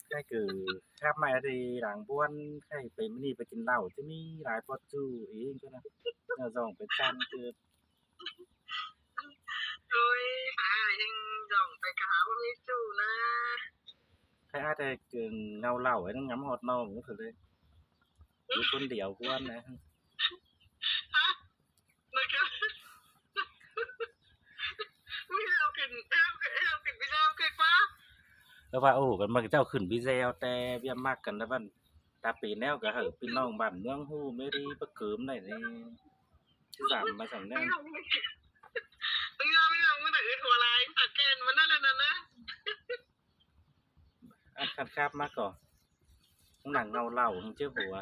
ใช่คือข้ามมาทีหลังบ้วนใช่ไปไม่นี่ไปกินเหล้าจะมีหลายปอจูเองก็นะเราส่องไปจันคือ Rồi hả nhưng dòng phải cả hôm nay chủ na ใครอาจจะเกินเงาเหล้าไอ้นั่งงำฮอดน้องก็ถือเลยอยู่คนเดียวบ้วนนะ hả nó kêuไม่เอาขึ้นเอาขึ้นไปเอาขึ้นฟ้าแล้วว่าโอ้กันมันเจ้าขึ้นวิเซลแต่เบี้ยมากกันนะวันตาปีแนวก็เหอะพี่น้องบ้านเมืองฮู้ไม่ได้ประเกิมได้นี่ที่สามมาสั่งแน ไม่ ว เอาไม่แต่หัวลายตัดแกนมันนั่นเลยนะ อันคันคาบมากก่อนหนังเงาเหล้าเชื่อหัว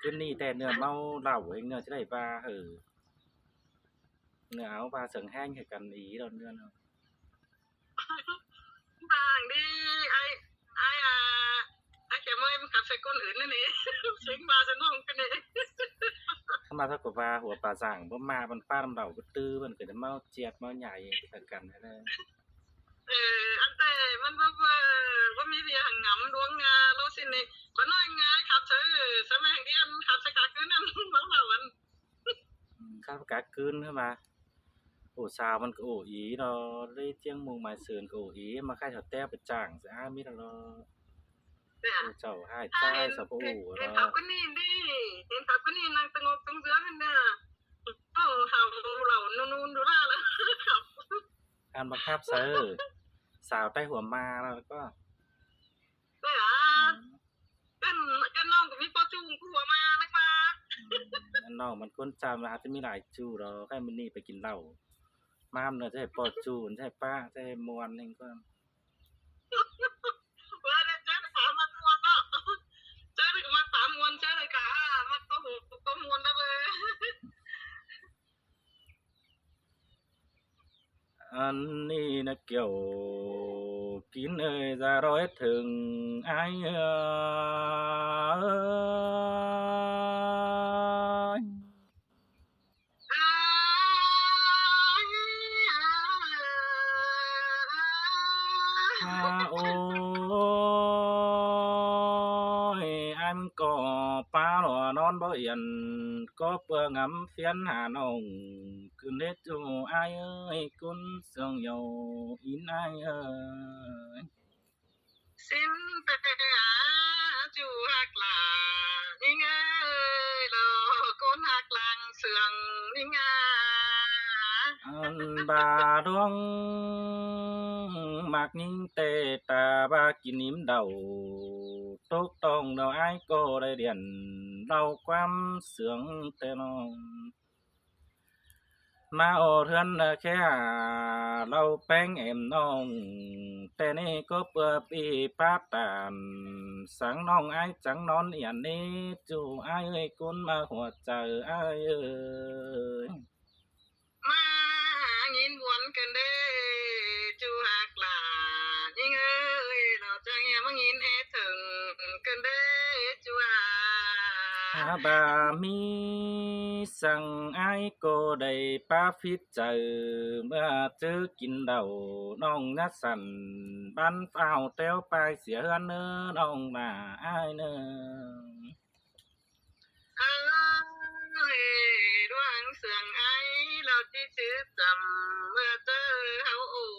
ขึ้นนี่แต่เนื้อเมาเหล้าเองเนื้อจะได้ปลาเนื้อเอาปลาเสิงแห้งให้กันอีเราเนื้อเนาะ vàng đi ai ai kém ơi em cặp sẽ conอื่นนี่นี่chínhมาจะน้องกันนี่ ถ้ามาเท่ากับว่าหัวปลาสั่งบ่มามันป้าลำเหล่าก็ตื้อมันก็จะเมาเจียดเมาใหญ่กันนั่นแหละ อันแต่มันว่ามีเรียงงำดวงงาโลสินี่ก็น้อยงาขับเธอสมัยเรียนขับสกัดขึ้นนั่นบ้างเหล่าอัน ข้าวกาคืนขึ้นมาโอ้สาวมันก็โอ้อีเนาะได้เจียงมุงหมายเสือนก็โอ้อีมาค่ายแถวแต้ไปจ้างซะมีแล้วเนาะ เนี่ย เจ้าให้ ถ้า ใจ เห็น สะโพก เห็น เนาะ เขาก็นี่ดิเห็นเขาก็นี่นางตะงบตรงเสือกันเนี่ยโอ้เห่าเหล่านูนดูล่าแล้วครับ การบังคับเซอร์สาวใต้หัวมาแล้วก็ แต่กันน้องก็มีปอจุงผัวมานะคะ นั่นน้องมันคนจำอาจจะมีหลายจูเราแค่มันนี่ไปกินเหล้ามามเนาะจะให้ปอจูนจะให้ป้าจะให้มวนนึงก็ ว่าเจ้าถามมาตรวจเนาะเจ้าถึงมา3 วันเจ้าเลยค่ะมาก็หูก็มวนได้เลย อันนี้นะเกี่ยวกินเอ้ยจะร้อยถึงไอ้เอ้ยโอ้ยอันก็ป้าหล่อนอนบ่เอียนก็เปื่องำเฟียนหาน้องขึ้นเด็ดจูไอ้เอ้ยกุนเสียงโยอินไอ้เอ้ย xin tệ chú hạc là đi nghe lo con hạc làng sườn đi nghe อันบาดวงมักยิ่งเตตาบากินนิ่มเดาตกต้องเราไอ้ายก็ได้เรียนเราความเสื่องแต่น้องมาโอเทือนแค่เราแป้งเอ็มน้องแต่นี่ก็เปื่อปีปาตานสังน้องไอ้ายจังนอนอย่างนี้จู่ไอ้ายเอ้ยกุนมาหัวใจไอ้ายเอ้ย mà nhìn buồn cần đê chú hạc là đi nghe lo cho nghe mà nhìn hết thường cần đê chú à ถ้าบามีสั่งไอ้ายก็ได้ป้าฟิตเจอเมื่อเจอกินเดาน้องนัดสันบ้านเฝ้าเต้วไปเสียเฮือนเนื้อน้องหน้าอ้ายเนื้อ ơi đoan sườn ấy lo chỉ chữ tầm mưa tơ hậu ủ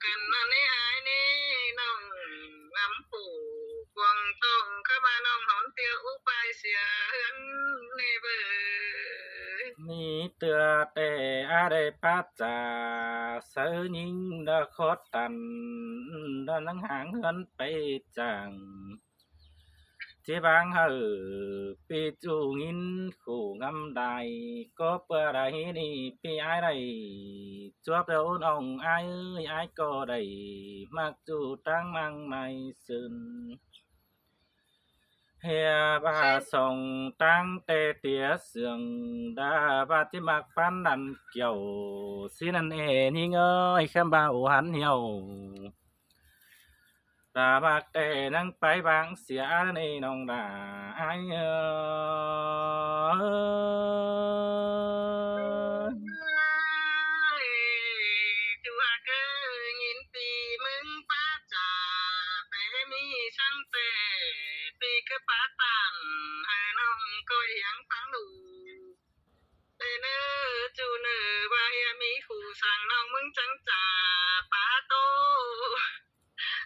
cần mà nế ai nế nông ngắm phủ quần tông các ba nông hón tiêu úp bài xìa hươn nê bờ มีเตือแต่อาได้ปัจจาเสือยิงดะคอดตันดะนังหางเฮือนไปจังที่บางเฮอปีจูงินขู่งำใดก็เปื่อใดนี่ปีอ้ายใดจวบเดียวน้องอ้ายเอ้ยอ้ายก็ได้มักจูตั้งมังไม่ซึนเฮียบาส่งตั้งแต่เตียเสืองดาบาที่มักฟันดันเกี่ยวสินันเอนี่เงยแค่บ่าวหันเหี่ยวตาบักแต่นั่งไปบางเสียในน้องดาไอายเอ้ย chú hạc ơi nhìn tì mừng ba trà ป้าตานให้น้องก็ยังฟังดูแต่เนื้อจูเนื้อว่าอย่ามีคู่สั่งน้องมึงจังจ่าป้าโต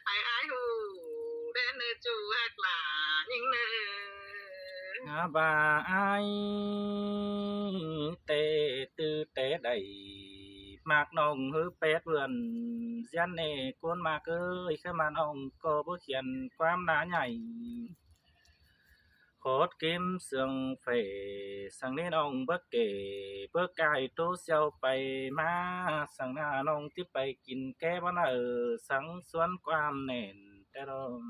ai hù đến chu hát là những nơi บ่าอายเตตื้อเตได้มากน้องฮือเป็ดเพื่อนเสียนเน่กวนมากเอ้ยแค่มาน้องก็บ่เขียนความหนาใหญ่โคตรกิมเสืองเฟสังนี้น้องบ่เก๋เบ่กายโตเสียวไปมาสังหน้าน้องที่ไปกินแก้บ่น่ะสังสวนความแน่นแต่ดม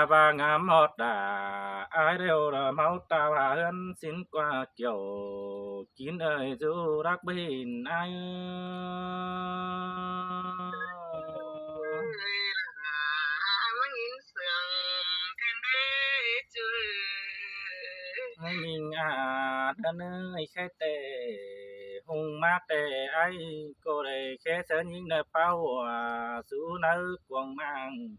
bà ngắm hót đà ai đều là máu tao hà hơn xin qua kiểu kín ơi du rắc bình ai mang in sương thiên đế chơi ai mình thân ơi khai tệ hùng mát tệ ai cô đây khé sớ những nơi bao dù nơi quang mang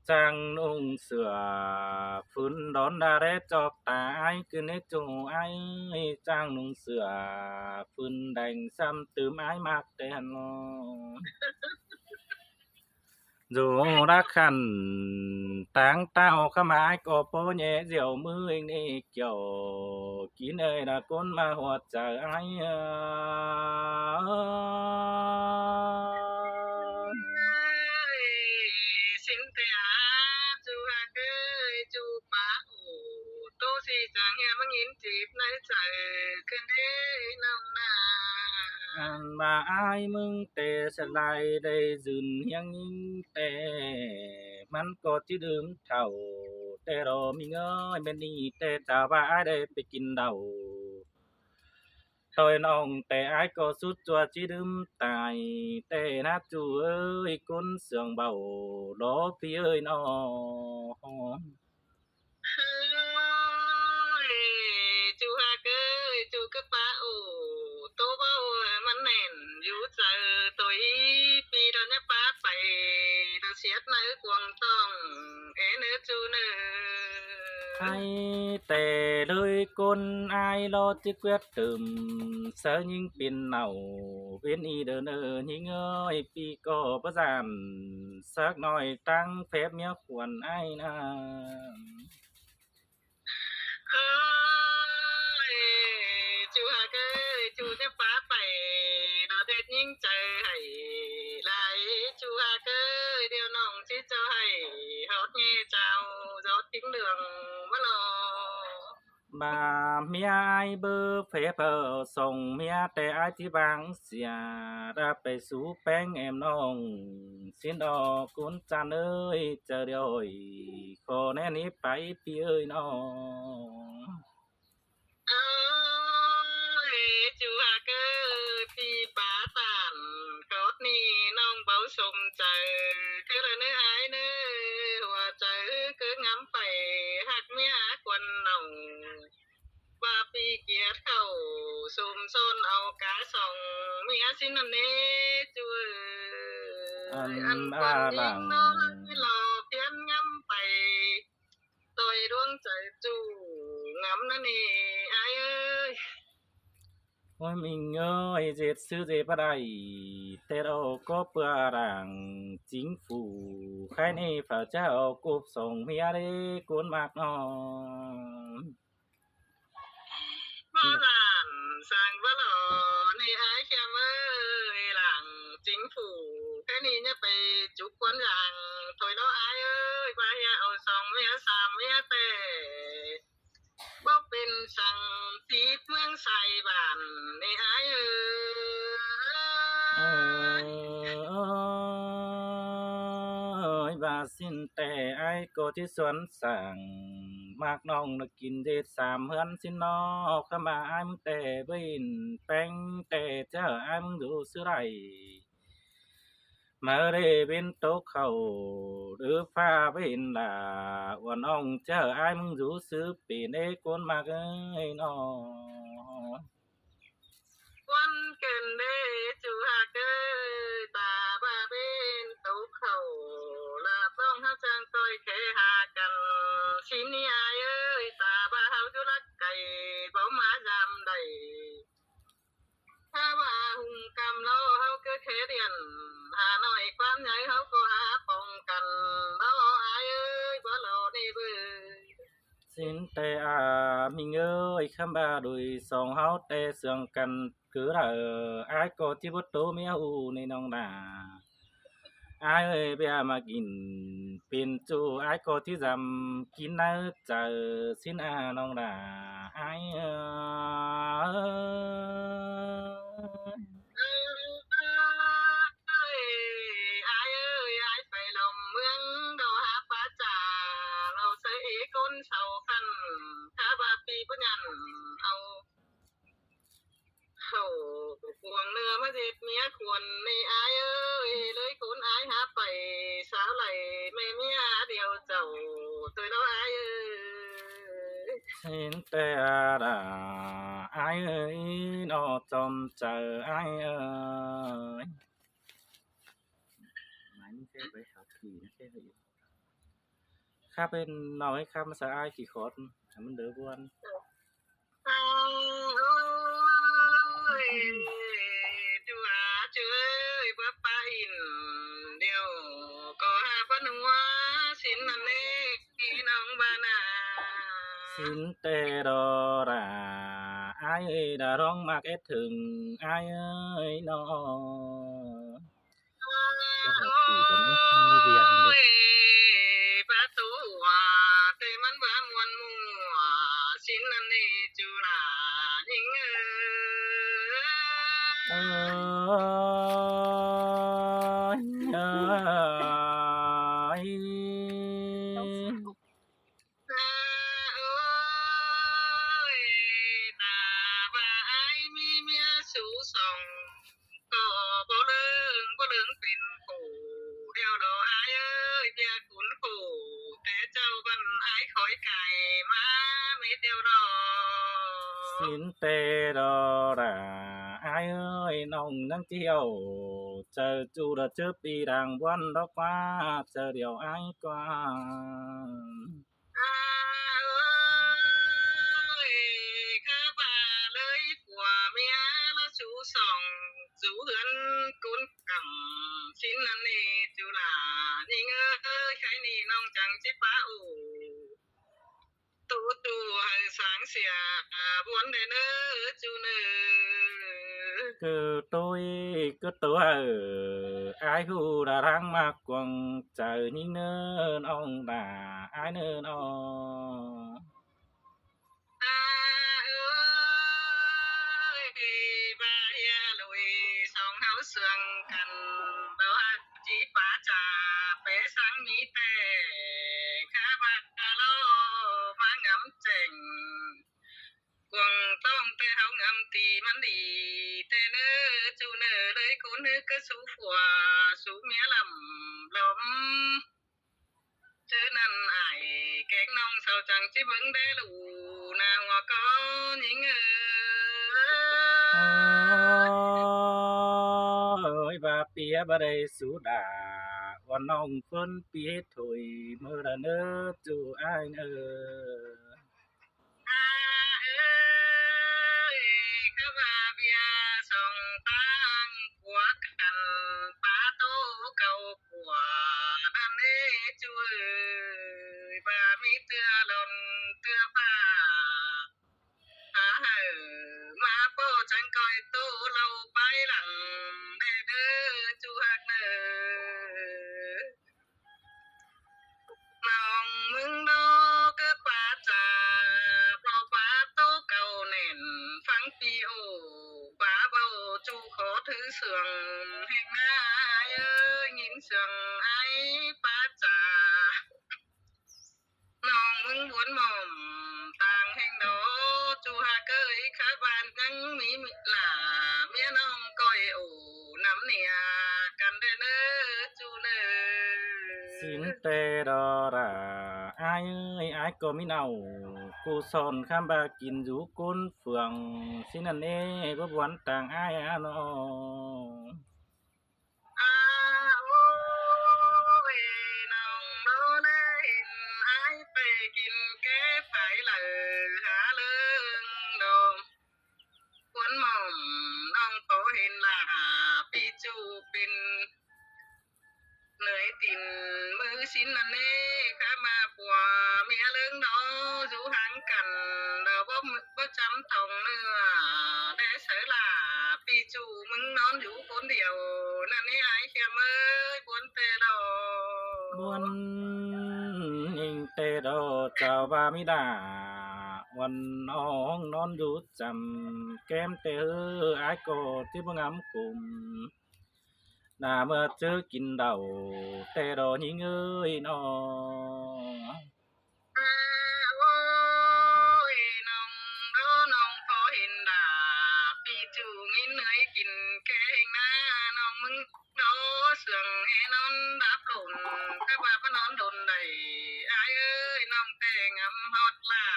trang nung sửa phun đón đa rét chọc ta ai cứ nết chung ai trang nung sửa phun đành xăm từ mái mạc đèn dù đã khăn táng tao khám ái có bố nhẹ diệu mưa anh đi kiểu kín ơi là con ma hoạt chờ ai xin thề chu hát ơi chu bá ủ tô si chẳng nghe mang in chịp nơi trời cơn đế nông na bà ai mừng tê sẽ lại đây dừng hiang nhìn têมันก็ที่ดื่มเท่าแต่เรามีเงินเป็นนี่แต่เจ้าบ้าได้ไปกินเหล้าtôi nongแต่aiก็สุดตัวที่ดื่มตายแต่นัดจูเอ้ยคนเสื่องเบาล้อพี่เอ้ยน้อ chú hát ơi chú cứ bá ủ tô baoมันแน่นอยู่เจอตัวปีเดินป้าไปเราเสียดในกวงต้องเอเนื้อจูเนื้อ hay tề đời con ai lo tí quyết tùm sớ những pin nào viên y đơn những ơi pi có bất giảm sắc nói tăng phép nhớ khuẩn ai na ơi chú hát ơi chú sẽ phá bày nó đẹp những trời hay lại chú hát ơi điều nòng chỉ cho hay hót nghe chào gió tiếng đường mất lo bà mía ai bơ phép ở sông mía tề aiที่บางเสียđãไปสู่แป้งemน้องxin đò cuốn chan ơi chờ đợiขอแน่นี้ไปพี่เอ้ยน้อง ơi chú hát ơi phi bá tàn khót ni nong bảo sùng trời cứ là nơi ai nơi hòa trời cứ ngắm phải hát mía quần nồng và phi kia khẩu sùng xôn áo cá sòng mía xin anh nê chú ơi ăn quần yên nó lò phiến ngắm phải tôi đuông trời chú ngắm nó nè ai ơi ôi mình ơi dệt sư dệt bắt đầy tết ô có bữa đảng chính phủ khai này phải trao cúp sông mía đi cuốn mạc nó Bó giản sang bó lò nì ái khem ơi làng chính phủ cái nì nhá bề chúc quán làng thôi đó ai ơi qua nhà ổ sòng mía xàm mía tề bốc bên sang tít mương xài bản nì ái ơi và xin tè ai cóที่สวนสั่งมากน้องนักกินเด็ดสามเฮือนสินนอกขมาอ้ายมึงแต่เบินแป้งแต่เจ้าอ้ายมึงดูซื้อไรมาเรเป็นโต๊ะเขาหรือฟ้าเป็นลาวันน้องเจ้าอ้ายมึงดูซื้อปีนเอ้คนมากเอ้ยน้อ quân cần đê chú hát ơi ta ba bên tấu khẩu là bông hát trang นหาหน่อยความใหญ่เขาก็หาป้องกันเราอายเอ้ยบ่เรานี่เบ้อ xin tê mình ơi khám ba đùi sòng háo tê sương cần cứ là ai có chi bút tố mía u nên nong đà ai ơi bia mà kín pin chu ai có chi dầm kín nơ chờ xin nong đà ai ai ơi ai phải lòng mương đồ há bá tràเราใส่ก้นเสาคันถ้าบาปีปัญญาเอาเข้าพวงเนื้อมาเจ็บเมียควรในอายเอ้ยเลยคุณอายหาไปสาวไหลแม่เมียเดียวเจ้าตัวเราอายเอ้ย xin tê đà ai ơi nó chom chờ ai ơi máy cái phải học gì nó cái gì ข้าเป็นน้อยข้ามาสะอายกี่คนให้มันเดือดวน โอ้ยจัวเจ้ยบ่ไปอินเดียวก็หาปนัวสินนั่นเองพี่น้องบ้านนา สินเตดอราอายเอ้ยดาร้องมากเอ็ดถึงอายเอ้ยน้อก็หาขี่กันเนี่ยมีเบียร์เลย ประตูแต่มันบ่มวนมัวสินนั่นนี่จุฬายิงเอ้ยเอ้ย โอ้ยตาบ่ายมีเมียสู่สองก็บ่เลิงเป็นผู้เดียวดอกอายเอ้ยเมียขุนผู้แต่เจ้าบ้านอายคอยไก่มาไม่เดียวดอก สินเตดอราอายเอ้ยน้องนั่งเที่ยวเจอจูดเจอปีดังวันดอกว่าเจอเดียวอายกว่า อ้าวเอ้ยข้าบ่าเลยผัวเมียแล้วสู่สองสู่เหือนกุนกำสินนั่นนี่จุฬานี่เอ้ยใครนี่น้องจังจิป้าอูตูให้สางเสียบวนเด้อเน้อจูเน้อ cứ tôi ai hu đã răng mà quăng trời những nơi ông đã ai nơi nó อาเอ้ยบ่ายาลุยสองเฮาเสืองกันบ่ว่าจีป้าจ่าเปสังมีแต่ข้าบัดกะโลมางำเจ๋งกวงต้องแต่เฮางำตีมันดีแต่เน้อจูเน้อเลยคุณนึกก็สู้ผัวสู้เมียลำลม chứ nên ai cái nông sao chẳng chỉ vấn đề lù nào mà có những ơi bà pía bà đây sú đà còn nông phân pía thôi mơ là nơ chú ai nơ ơi các bà bia sòng tăng của cành ba tô cầu của đàn đế chú ơi bà mi tưa lồn tưa bà mà bố chẳng coi tô lâu bay lặng để đưa chú hát nơ lòng mừng đô cứ bà trà bò bà tô cầu nền phẳng pi ổ bà bầu chú khó thứ sườn hình ai ơi nhìn sườn ai bà trà lòng mừng muốn mồm tàng hình đó chú hà cơi khá bàn nhắn mỹ là mía nông coi ổ nắm nè cần đến chú nè xin tê đò ra ai ơi ai có mi nào cô son khám bà kín rú côn phường xin anh ê bố quán tàng ai à nó ôi nông đô lên ai về kín kế phải là há lương đồ cuốn mỏng nông có hình là pi chu pin เหนื่อยติ่นมือชิ้นนั่นเน่ข้ามาปัวเมียเลิงดออยู่ห่างกันเราบ่จำต้องเนื้อแต่เสือลาปีจูมึงนอนอยู่คนเดียวนั่นนี่ไอ้เขียมเอ้ยบนเตดอ buồn hình tê đồ chào ba mi đàวันน้องนอนอยู่จำแก้มเตอไอ้ายโกที่บ่งามกลุ่มหน้าเมื่อเจอกินเดาแต่ดอยิงเอ้ยน้อ โอ้ยน้องโดน้องพอเห็นดาปีจูงินเหนื่อยกินแกงหน้าน้องมึงโดเสื่องให้นอนดับหล่นก็ว่าพนอนโดนได้อายเอ้ยน้องแต่งำฮอดล่า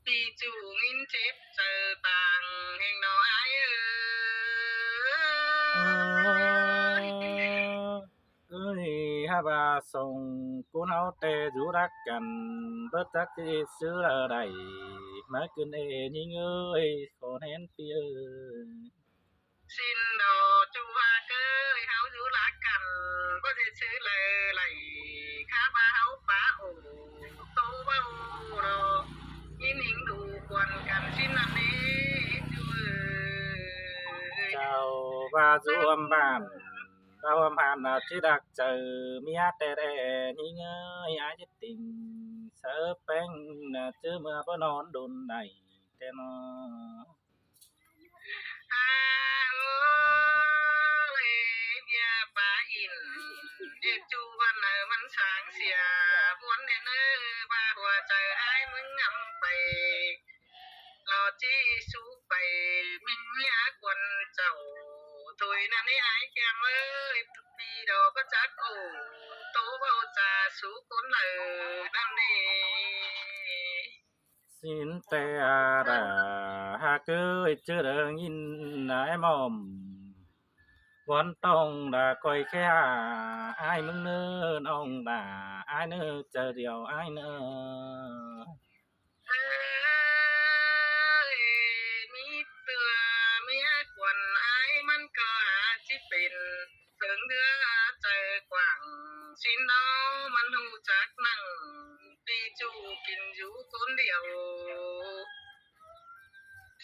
ปีจูงินทิพย์เจอต่างแห่งน้ออายเอ้ย เอ้ยฮาบาส่งกูเฮาแต่อยู่รักกันเบิดจักสิซื้อละใดมาขึ้นเอยิงเอ้ยขอแทนพี่เอ้ย xin đồ chu hoa cơ háo du lá cành có thể xứ lệ lầy khá ba háo phá ổ tô ba ổ đồ nhìn hình đủ quần cành xin ăn đi chu เจ้าว่าอยู่อำบ้านเราอำผ่านน่ะที่ดักเจอเมียแต่แด่ยิงเอ้ยอายจะติ่งเสิร์ฟแป้งน่ะเจอเมื่อบ่นอนโดนใดแต่น้อ à ôi bia ba in điệp chu văn ở văn sáng xìa muốn đến nơi ba hòa trời ai muốn ngắm bầy lò chi su bầy mình nhá quần chầu tôi là nấy ai kèm ơi đi đồ có chắc ổ tố bao trà su cuốn lờ năm đi สินแต่อาดาหากเคยเจอเรื่องยินนายหม่อมวันต้องด่าคอยแค่อายมึงเน้อน้องด่าอายเน้อเจอเดียวอายเน้อ ơi mi tựa mía quần aiมันก็อาจสิเป็นเถิงเดือใจกว้างสินเนามันหูจักนั่งตีจูกินอยู่คนเดียว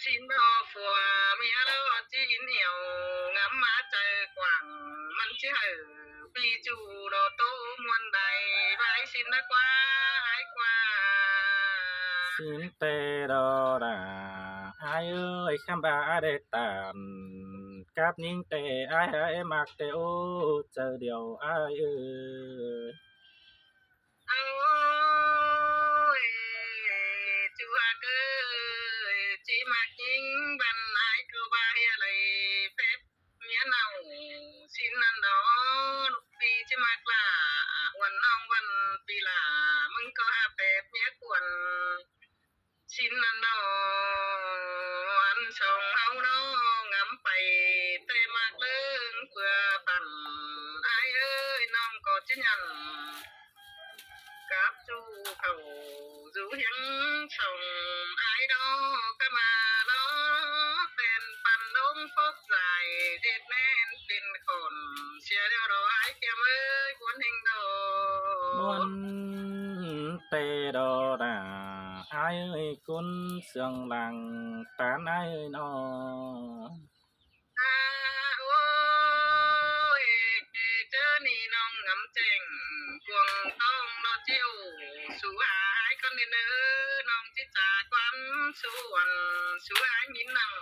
สินบ่ฝัวเมียแล้วจีกินเหี่ยวงำมาใจกว้างมันสิให้ปีจูดอโตมวนใดไว้สินนะกว่าหายกว่า สินแต่ดอดาอายเอ้ยคำบาได้ตานกับยิงแต่อายให้มักแต่โอ้เจอเดียวอายเอ้ย ôi chú à cơ chỉ mặc những bàn ai cơ ba hia lầy phép mía nào xin ăn đó lúc đi chỉ mặc là quần ông quần vì là mừng có hà phép mía quần xin ăn đó ăn xong áo đó ngắm bày tê mặc lớn vừa bàn ai ơi nong có chứ nhận các chú khẩu dù hiến chồng ai đó cái mà nó tên pan đông phúc dài đẹp nên tình khổn chia điều đó ai kiếm ơi cuốn hình đồ มวนเตดอดาอายเอ้ยคนเสียงหลังตานอายเอ้ยน้อ à ôi chớ nì nong ngắm chèn cuồng tông nó chiều sú ai con đi nữa nong chỉ trả quán sú quần sú ai nhìn nằng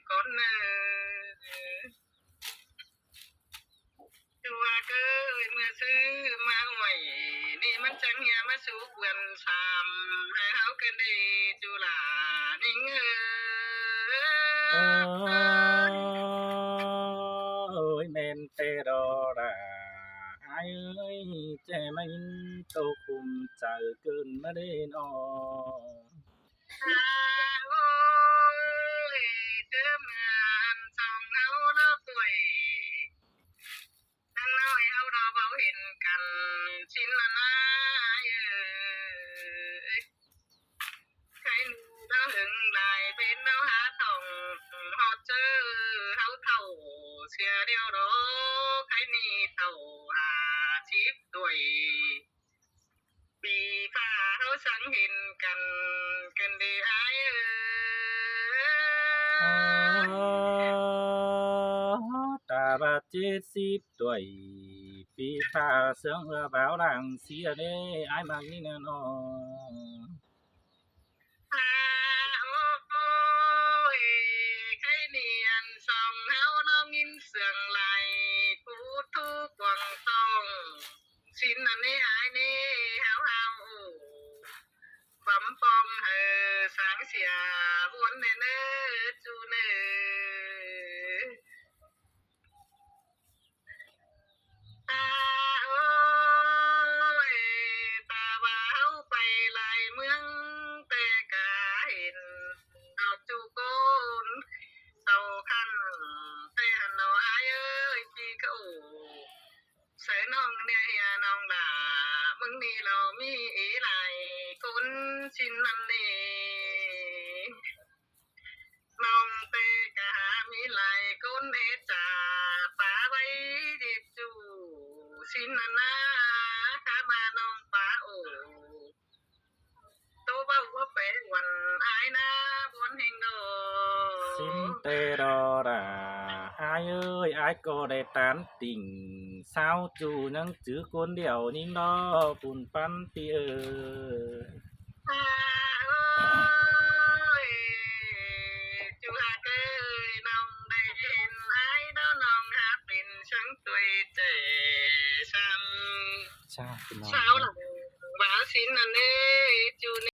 con chùa cơ mưa sư ma ngoài đi mắt trắng nhà mắt sú quần sàm hai háo kên đi chùa là nính เอ้ยแม่นแต่ดอดาอายเอ้ยใจไม่ยินโตคุมใจเกินมาได้น้อ ôi chớm ngàn sòng áo đó tuổi thằng nói áo đó bảo hiện cằn xin là ai ơi cái đó hừng lại bên đó há thòng họ chơ háo thầu xìa điều đó นี่เต่าหาชิบด้วยปีฟ้าเขาสังเห็นกันดีไอตาบาด70tuổi vì pha sướng vừa báo làng xia đê ai mang đi nè nó โอ้ยใครเนียนสองเฮาน้องยินเสียงไหลกูทุกวังต้องสินอันนี้ไอ้นี่เฮาบำปองsáng xìa buồn nè nè chú nè ôi ta bảo bay lại mương tê cả hình học chú côn sau khăn tê hẳn nó ai ơi chi cậu sẽ nong nè nong đã mừng đi lo mi ý lại côn xin ăn đi nong tê cả mi lại côn để trả phá bay đi chú xin ăn á cá ba nong phá ổ tô bao có vẻ quần ai na bốn hình đồ xin tê đò đà ai ơi ai có để tán tình sao chủ nâng chữ côn điệu nhưng đó bùn pan tì ơi ơi chú hát ơi nong đây hình ai đó nong hát bình sáng tuổi trẻ sang cha cái nó sao là bà xin anh ơi chú